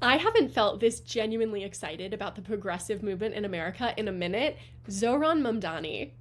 I haven't felt this genuinely excited about the progressive movement in America in a minute. Zohran Mamdani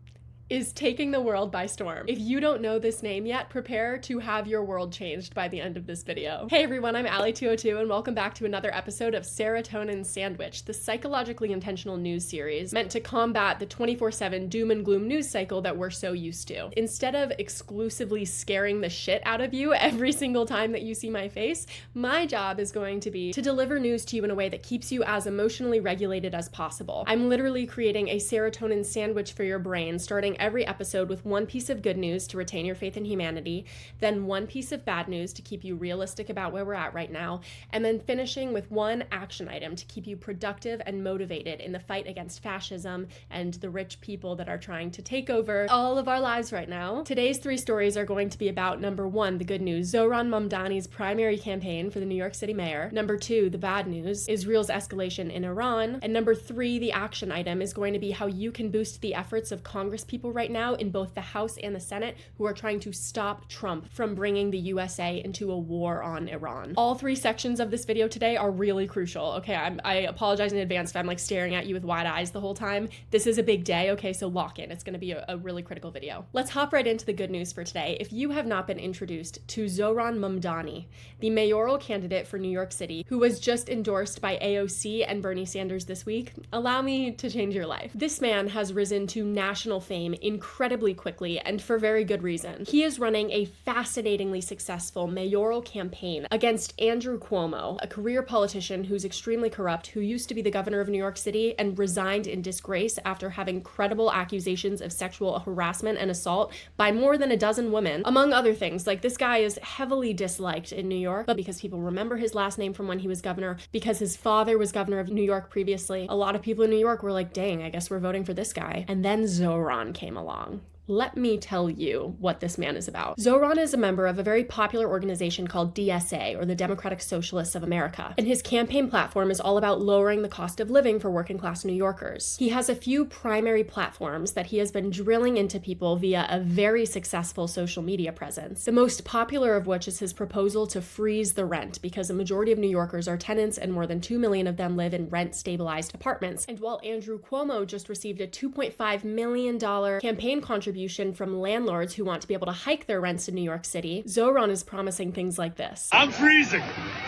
is taking the world by storm. If you don't know this name yet, prepare to have your world changed by the end of this video. Hey everyone, I'm Allie 202 and welcome back to another episode of Serotonin Sandwich, the psychologically intentional news series meant to combat the 24/7 doom and gloom news cycle that we're so used to. Instead of exclusively scaring the shit out of you every single time that you see my face, my job is going to be to deliver news to you in a way that keeps you as emotionally regulated as possible. I'm literally creating a serotonin sandwich for your brain, starting every episode with one piece of good news to retain your faith in humanity, then one piece of bad news to keep you realistic about where we're at right now, and then finishing with one action item to keep you productive and motivated in the fight against fascism and the rich people that are trying to take over all of our lives right now. Today's three stories are going to be about number one, the good news, Zohran Mamdani's primary campaign for the New York City mayor. Number two, the bad news, Israel's escalation in Iran. And number three, the action item, is going to be how you can boost the efforts of Congress people right now in both the House and the Senate who are trying to stop Trump from bringing the USA into a war on Iran. All three sections of this video today are really crucial. Okay, I apologize in advance if I'm like staring at you with wide eyes the whole time. This is a big day, okay, so lock in. It's gonna be a really critical video. Let's hop right into the good news for today. If you have not been introduced to Zohran Mamdani, the mayoral candidate for New York City, who was just endorsed by AOC and Bernie Sanders this week, allow me to change your life. This man has risen to national fame incredibly quickly and for very good reason. He is running a fascinatingly successful mayoral campaign against Andrew Cuomo, a career politician who's extremely corrupt, who used to be the governor of New York City and resigned in disgrace after having credible accusations of sexual harassment and assault by more than a dozen women, among other things. Like, this guy is heavily disliked in New York, but because people remember his last name from when he was governor, because his father was governor of New York previously, a lot of people in New York were like, dang, I guess we're voting for this guy. And then Zohran came along. Let me tell you what this man is about. Zohran is a member of a very popular organization called DSA, or the Democratic Socialists of America, and his campaign platform is all about lowering the cost of living for working class New Yorkers. He has a few primary platforms that he has been drilling into people via a very successful social media presence, the most popular of which is his proposal to freeze the rent, because a majority of New Yorkers are tenants and more than 2 million of them live in rent-stabilized apartments. And while Andrew Cuomo just received a $2.5 million campaign contribution from landlords who want to be able to hike their rents in New York City, Zohran is promising things like this. I'm freezing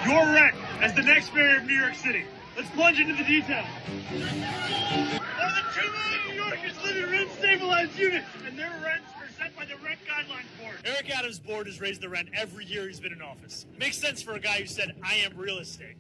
your rent as the next mayor of New York City. Let's plunge into the details. More than 2 million New Yorkers live in rent-stabilized units, and their rents are set by the Rent Guidelines Board. Eric Adams' board has raised the rent every year he's been in office. Makes sense for a guy who said, I am real estate.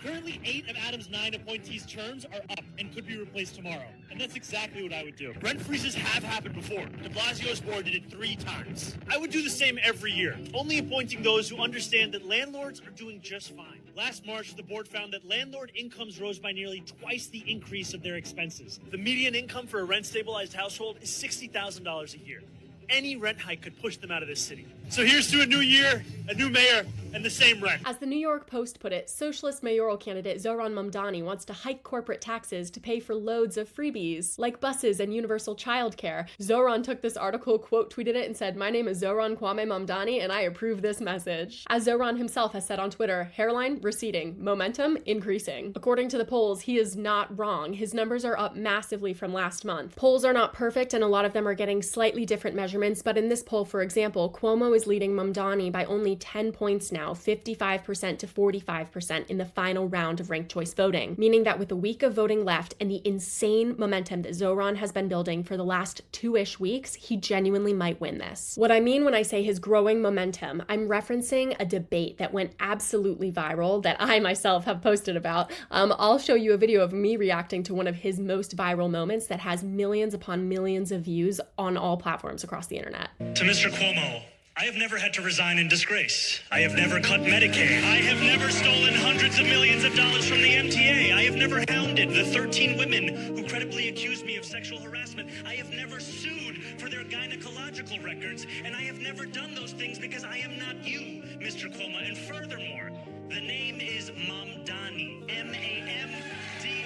Currently, 8 of Adams' 9 appointees' terms are up and could be replaced tomorrow. And that's exactly what I would do. Rent freezes have happened before. De Blasio's board did it 3 times. I would do the same every year, only appointing those who understand that landlords are doing just fine. Last March, the board found that landlord incomes rose by nearly twice the increase of their expenses. The median income for a rent-stabilized household is $60,000 a year. Any rent hike could push them out of this city. So here's to a new year, a new mayor, and the same rent. As the New York Post put it, socialist mayoral candidate Zohran Mamdani wants to hike corporate taxes to pay for loads of freebies, like buses and universal childcare. Zohran took this article, quote tweeted it, and said, "My name is Zohran Kwame Mamdani, and I approve this message." As Zohran himself has said on Twitter, hairline receding, momentum increasing. According to the polls, he is not wrong. His numbers are up massively from last month. Polls are not perfect, and a lot of them are getting slightly different measurements, but in this poll, for example, Cuomo is leading Mamdani by only 10 points now, 55% to 45% in the final round of ranked choice voting, meaning that with a week of voting left and the insane momentum that Zohran has been building for the last 2-ish weeks, he genuinely might win this. What I mean when I say his growing momentum, I'm referencing a debate that went absolutely viral that I myself have posted about. I'll show you a video of me reacting to one of his most viral moments that has millions upon millions of views on all platforms across the internet. To Mr. Cuomo, I have never had to resign in disgrace. I have never cut Medicaid. I have never stolen hundreds of millions of dollars from the MTA. I have never hounded the 13 women who credibly accused me of sexual harassment. I have never sued for their gynecological records. And I have never done those things because I am not you, Mr. Cuomo. And furthermore, the name is Mamdani. M-A-M-D-A-N-I.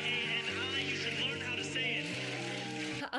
You should learn how to say it.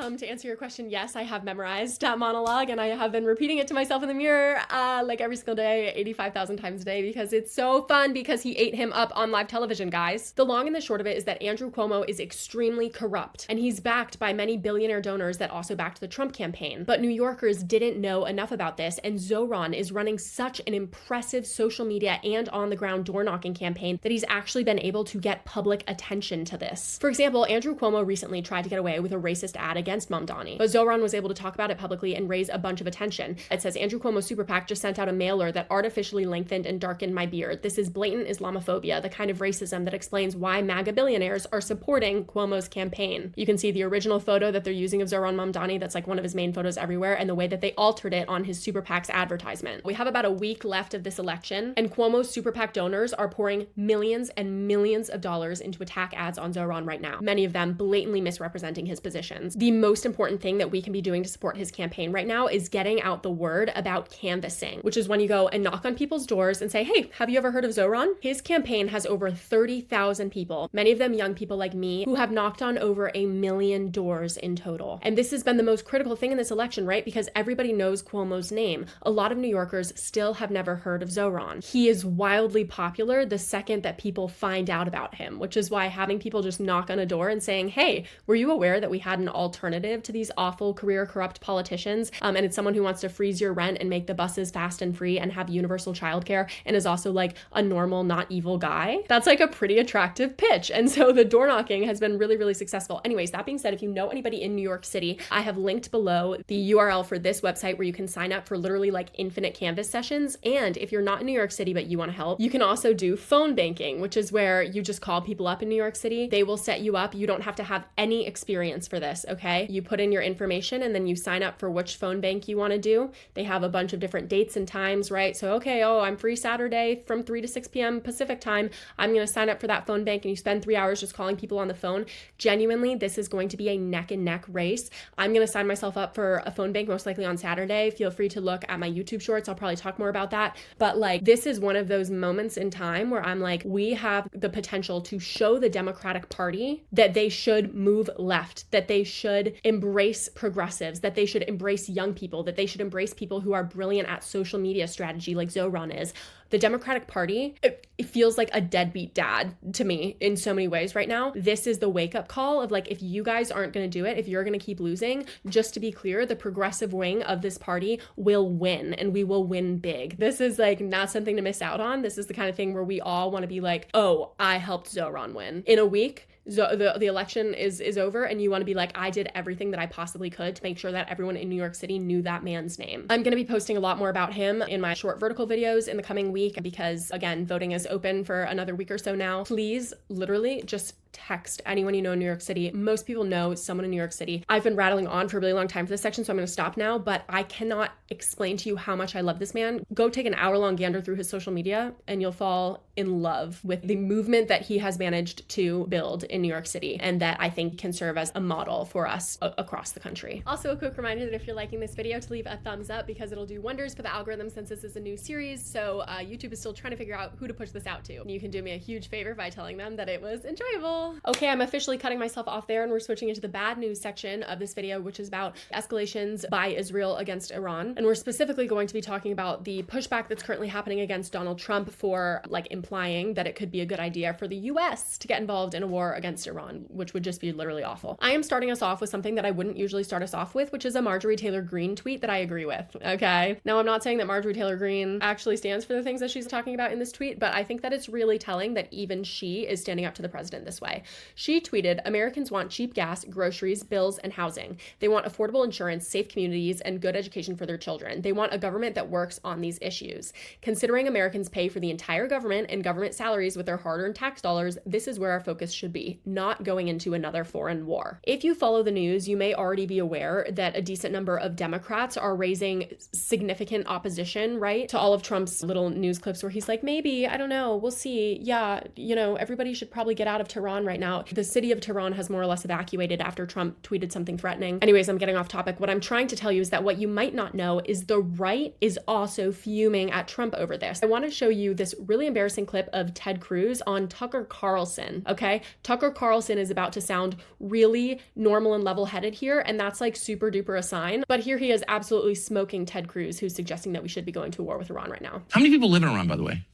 To answer your question, yes, I have memorized that monologue, and I have been repeating it to myself in the mirror like every single day, 85,000 times a day, because it's so fun, because he ate him up on live television, guys. The long and the short of it is that Andrew Cuomo is extremely corrupt, and he's backed by many billionaire donors that also backed the Trump campaign. But New Yorkers didn't know enough about this, and Zohran is running such an impressive social media and on-the-ground door-knocking campaign that he's actually been able to get public attention to this. For example, Andrew Cuomo recently tried to get away with a racist ad against Mamdani, but Zohran was able to talk about it publicly and raise a bunch of attention. It says, Andrew Cuomo's super PAC just sent out a mailer that artificially lengthened and darkened my beard. This is blatant Islamophobia, the kind of racism that explains why MAGA billionaires are supporting Cuomo's campaign. You can see the original photo that they're using of Zohran Mamdani, that's like one of his main photos everywhere, and the way that they altered it on his super PAC's advertisement. We have about a week left of this election, and Cuomo's super PAC donors are pouring millions and millions of dollars into attack ads on Zohran right now, many of them blatantly misrepresenting his positions. The most important thing that we can be doing to support his campaign right now is getting out the word about canvassing, which is when you go and knock on people's doors and say, hey, have you ever heard of Zohran? His campaign has over 30,000 people, many of them young people like me, who have knocked on over 1 million doors in total. And this has been the most critical thing in this election, right? Because everybody knows Cuomo's name. A lot of New Yorkers still have never heard of Zohran. He is wildly popular the second that people find out about him, which is why having people just knock on a door and saying, hey, were you aware that we had an alternative to these awful career corrupt politicians? And it's someone who wants to freeze your rent and make the buses fast and free and have universal childcare and is also like a normal, not evil guy. That's like a pretty attractive pitch. And so the door knocking has been really, really successful. Anyways, that being said, if you know anybody in New York City, I have linked below the URL for this website where you can sign up for literally like infinite canvas sessions. And if you're not in New York City, but you want to help, you can also do phone banking, which is where you just call people up in New York City. They will set you up. You don't have to have any experience for this, okay? You put in your information and then you sign up for which phone bank you want to do. They have a bunch of different dates and times, right? So, okay, I'm free Saturday from 3 to 6 p.m. Pacific time. I'm going to sign up for that phone bank, and you spend 3 hours just calling people on the phone. Genuinely, this is going to be a neck and neck race. I'm going to sign myself up for a phone bank most likely on Saturday. Feel free to look at my YouTube shorts. I'll probably talk more about that. But like, this is one of those moments in time where I'm like, we have the potential to show the Democratic Party that they should move left, that they should embrace progressives, that they should embrace young people, that they should embrace people who are brilliant at social media strategy like Zohran is. The Democratic Party, it feels like a deadbeat dad to me in so many ways right now. This is the wake-up call of like, if you guys aren't going to do it, if you're going to keep losing, just to be clear, the progressive wing of this party will win, and we will win big. This is like not something to miss out on. This is the kind of thing where we all want to be like, oh, I helped Zohran win. In a week, the election is over, and you want to be like, I did everything that I possibly could to make sure that everyone in New York City knew that man's name. I'm going to be posting a lot more about him in my short vertical videos in the coming week, because again, voting is open for another week or so now. Please literally just text anyone you know in New York City. Most people know someone in New York City. I've been rattling on for a really long time for this section, so I'm going to stop now, but I cannot explain to you how much I love this man. Go take an hour-long gander through his social media, and you'll fall in love with the movement that he has managed to build in New York City, and that I think can serve as a model for us across the country. Also, a quick reminder that if you're liking this video, to leave a thumbs up, because it'll do wonders for the algorithm since this is a new series. So YouTube is still trying to figure out who to push this out to. You can do me a huge favor by telling them that it was enjoyable. Okay, I'm officially cutting myself off there, and we're switching into the bad news section of this video, which is about escalations by Israel against Iran. And we're specifically going to be talking about the pushback that's currently happening against Donald Trump for like implying that it could be a good idea for the US to get involved in a war against Iran, which would just be literally awful. I am starting us off with something that I wouldn't usually start us off with, which is a Marjorie Taylor Greene tweet that I agree with, okay? Now, I'm not saying that Marjorie Taylor Greene actually stands for the things that she's talking about in this tweet, but I think that it's really telling that even she is standing up to the president this way. She tweeted, Americans want cheap gas, groceries, bills, and housing. They want affordable insurance, safe communities, and good education for their children. They want a government that works on these issues. Considering Americans pay for the entire government and government salaries with their hard-earned tax dollars, this is where our focus should be, not going into another foreign war. If you follow the news, you may already be aware that a decent number of Democrats are raising significant opposition, right, to all of Trump's little news clips where he's like, maybe, I don't know, we'll see. Yeah, you know, everybody should probably get out of Tehran Iran right now. The city of Tehran has more or less evacuated after Trump tweeted something threatening. Anyways, I'm getting off topic. What I'm trying to tell you is that what you might not know is the right is also fuming at Trump over this. I want to show you this really embarrassing clip of Ted Cruz on Tucker Carlson, okay? Tucker Carlson is about to sound really normal and level-headed here, and that's like super duper a sign. But here he is absolutely smoking Ted Cruz, who's suggesting that we should be going to war with Iran right now. How many people live in Iran, by the way?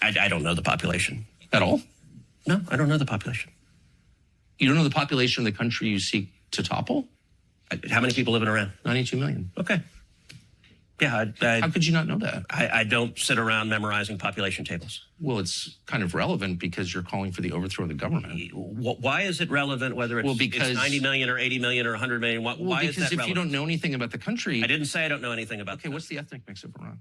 I don't know the population. At all? No, I don't know the population. You don't know the population of the country you seek to topple? How many people live in Iran? 92 million. Okay. Yeah, How could you not know that? I don't sit around memorizing population tables. Well, it's kind of relevant because you're calling for the overthrow of the government. Why is it relevant whether it's, because it's 90 million or 80 million or 100 million? Why is that relevant? Because if you don't know anything about the country... I didn't say I don't know anything about Okay, what's the ethnic mix of Iran?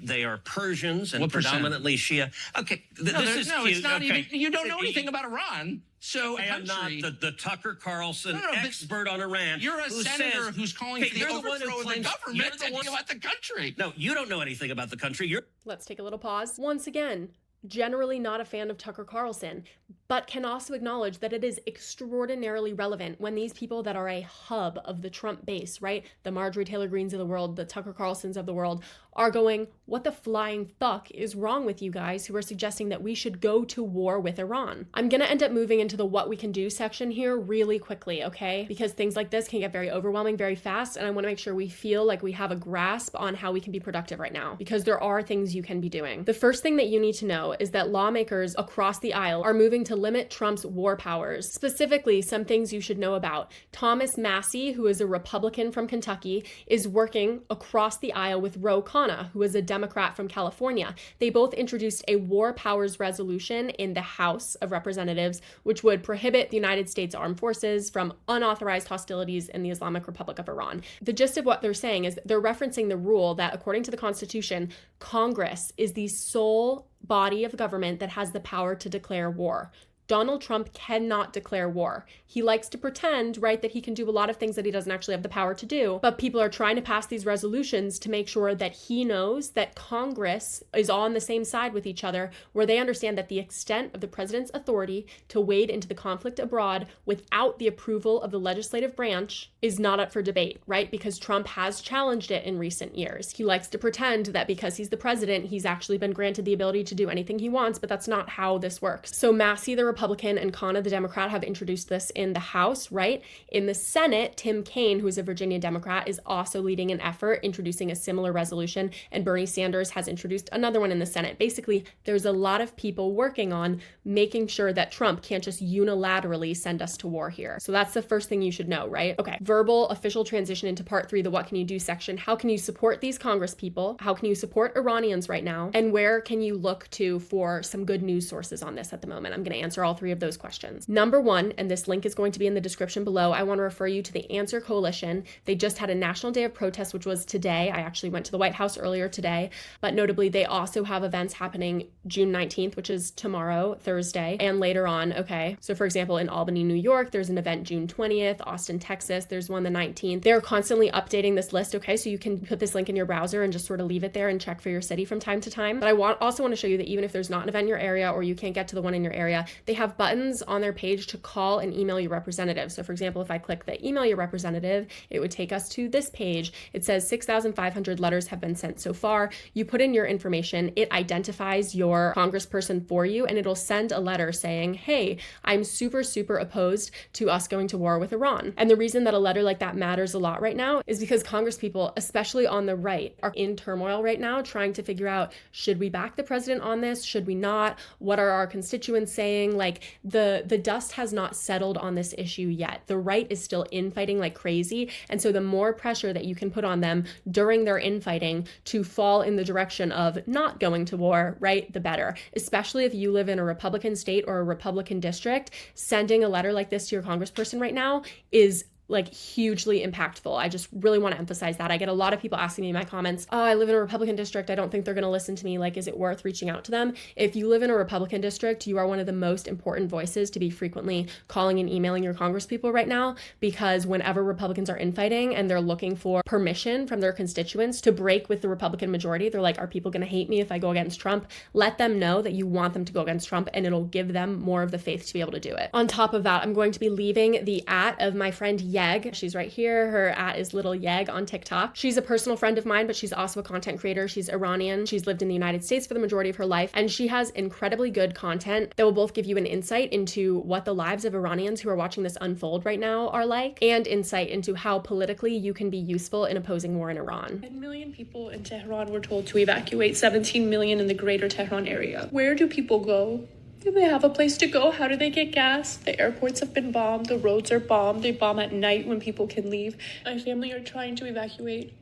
They are Persians and What percent? predominantly Shia. Okay, this is cute. It's not okay. even... You don't know anything about Iran. So I am not the Tucker Carlson expert on Iran. You're a senator who's calling for the overthrow of the government and about the country. No, you don't know anything about the country. Let's take a little pause. Once again, generally not a fan of Tucker Carlson, but can also acknowledge that it is extraordinarily relevant when these people that are a hub of the Trump base, right? The Marjorie Taylor Greenes of the world, the Tucker Carlsons of the world, are going, what the flying fuck is wrong with you guys who are suggesting that we should go to war with Iran? I'm gonna end up moving into the what we can do section here really quickly, okay? Because things like this can get very overwhelming very fast, and I wanna make sure we feel like we have a grasp on how we can be productive right now, because there are things you can be doing. The first thing that you need to know is that lawmakers across the aisle are moving to limit Trump's war powers. Specifically, some things you should know about. Thomas Massie, who is a Republican from Kentucky, is working across the aisle with Ro Khanna, who is a Democrat from California. They both introduced a war powers resolution in the House of Representatives, which would prohibit the United States Armed Forces from unauthorized hostilities in the Islamic Republic of Iran. The gist of what they're saying is they're referencing the rule that, according to the Constitution, Congress is the sole body of government that has the power to declare war. Donald Trump cannot declare war. He likes to pretend, right, that he can do a lot of things that he doesn't actually have the power to do, but people are trying to pass these resolutions to make sure that he knows that Congress is on the same side with each other, where they understand that the extent of the president's authority to wade into the conflict abroad without the approval of the legislative branch is not up for debate, right? Because Trump has challenged it in recent years. He likes to pretend that because he's the president, he's actually been granted the ability to do anything he wants, but that's not how this works. So Massie, the Republican, and Khanna, the Democrat, have introduced this in the House, right? In the Senate, Tim Kaine, who's a Virginia Democrat, is also leading an effort introducing a similar resolution, and Bernie Sanders has introduced another one in the Senate. Basically, there's a lot of people working on making sure that Trump can't just unilaterally send us to war here. So that's the first thing you should know, right? Okay, verbal official transition into part 3, the what can you do section. How can you support these Congress people? How can you support Iranians right now? And where can you look to for some good news sources on this at the moment? I'm going to answer all 3 of those questions. Number 1, and this link is going to be in the description below, I want to refer you to the Answer Coalition. They just had a national day of protest, which was today. I actually went to the White House earlier today, but notably they also have events happening June 19th, which is tomorrow, Thursday, and later on, okay? So for example, in Albany, New York, there's an event June 20th, Austin, Texas, there's one the 19th. They're constantly updating this list, okay? So you can put this link in your browser and just sort of leave it there and check for your city from time to time. But I also want to show you that even if there's not an event in your area or you can't get to the one in your area, they have buttons on their page to call and email your representative. So for example, if I click the email your representative, it would take us to this page. It says 6,500 letters have been sent so far. You put in your information, it identifies your congressperson for you, and it'll send a letter saying, hey, I'm super, super opposed to us going to war with Iran. And the reason that a letter like that matters a lot right now is because congresspeople, especially on the right, are in turmoil right now, trying to figure out, should we back the president on this? Should we not? What are our constituents saying? Like, the dust has not settled on this issue yet. The right is still infighting like crazy. And so the more pressure that you can put on them during their infighting to fall in the direction of not going to war, right, the better. Especially if you live in a Republican state or a Republican district, sending a letter like this to your congressperson right now is like hugely impactful. I just really want to emphasize that. I get a lot of people asking me in my comments, oh, I live in a Republican district. I don't think they're going to listen to me. Like, is it worth reaching out to them? If you live in a Republican district, you are one of the most important voices to be frequently calling and emailing your congresspeople right now, because whenever Republicans are infighting and they're looking for permission from their constituents to break with the Republican majority, they're like, are people going to hate me if I go against Trump? Let them know that you want them to go against Trump, and it'll give them more of the faith to be able to do it. On top of that, I'm going to be leaving the @ of my friend Yeg. She's right here. Her @ is Little Yeg on TikTok. She's a personal friend of mine, but she's also a content creator. She's Iranian. She's lived in the United States for the majority of her life, and she has incredibly good content that will both give you an insight into what the lives of Iranians who are watching this unfold right now are like, and insight into how politically you can be useful in opposing war in Iran. 10 million people in Tehran were told to evacuate, 17 million in the greater Tehran area. Where do people go? Do they have a place to go? How do they get gas? The airports have been bombed. The roads are bombed. They bomb at night when people can leave. My family are trying to evacuate.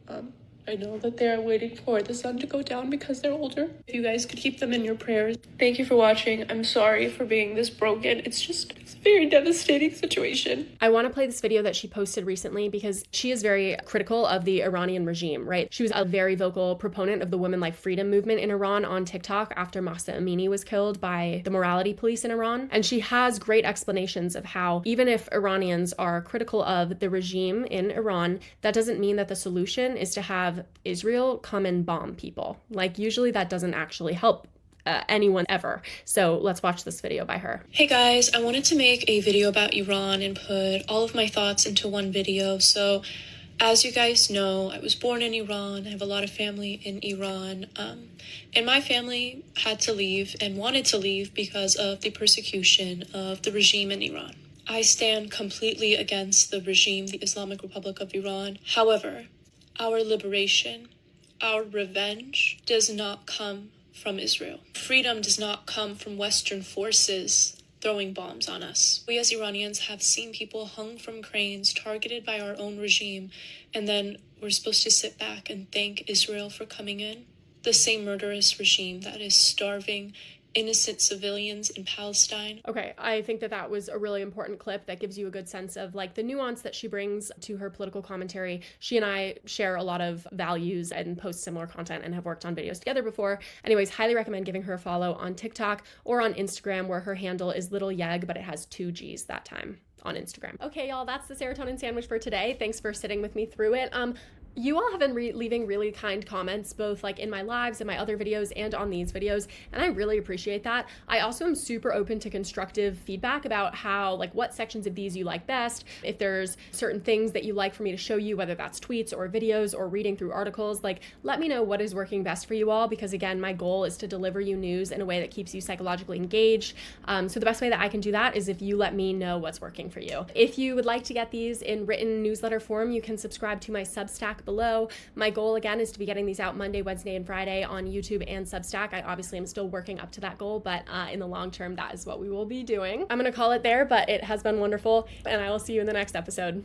I know that they're waiting for the sun to go down because they're older. If you guys could keep them in your prayers. Thank you for watching. I'm sorry for being this broken. It's a very devastating situation. I want to play this video that she posted recently because she is very critical of the Iranian regime, right? She was a very vocal proponent of the women life freedom movement in Iran on TikTok after Mahsa Amini was killed by the morality police in Iran. And she has great explanations of how even if Iranians are critical of the regime in Iran, that doesn't mean that the solution is to have Israel come and bomb people. Like, usually that doesn't actually help anyone ever. So let's watch this video by her. Hey guys, I wanted to make a video about Iran and put all of my thoughts into one video. So as you guys know, I was born in Iran. I have a lot of family in Iran. And my family had to leave and wanted to leave because of the persecution of the regime in Iran. I stand completely against the regime, the Islamic Republic of Iran. However, our liberation, our revenge does not come from Israel. Freedom does not come from Western forces throwing bombs on us. We as Iranians have seen people hung from cranes, targeted by our own regime, and then we're supposed to sit back and thank Israel for coming in. The same murderous regime that is starving innocent civilians in Palestine. Okay, I think that was a really important clip that gives you a good sense of like the nuance that she brings to her political commentary. She and I share a lot of values and post similar content and have worked on videos together before. Anyways, highly recommend giving her a follow on TikTok or on Instagram, where her handle is Little Yeg, but it has 2 G's that time on Instagram. Okay, y'all, that's the serotonin sandwich for today. Thanks for sitting with me through it. You all have been leaving really kind comments, both like in my lives and my other videos and on these videos, and I really appreciate that. I also am super open to constructive feedback about how, like, what sections of these you like best. If there's certain things that you like for me to show you, whether that's tweets or videos or reading through articles, like, let me know what is working best for you all, because again, my goal is to deliver you news in a way that keeps you psychologically engaged. So the best way that I can do that is if you let me know what's working for you. If you would like to get these in written newsletter form, you can subscribe to my Substack below. My goal again is to be getting these out Monday, Wednesday, and Friday on YouTube and Substack. I obviously am still working up to that goal, but in the long term, that is what we will be doing. I'm gonna call it there, but it has been wonderful, and I will see you in the next episode.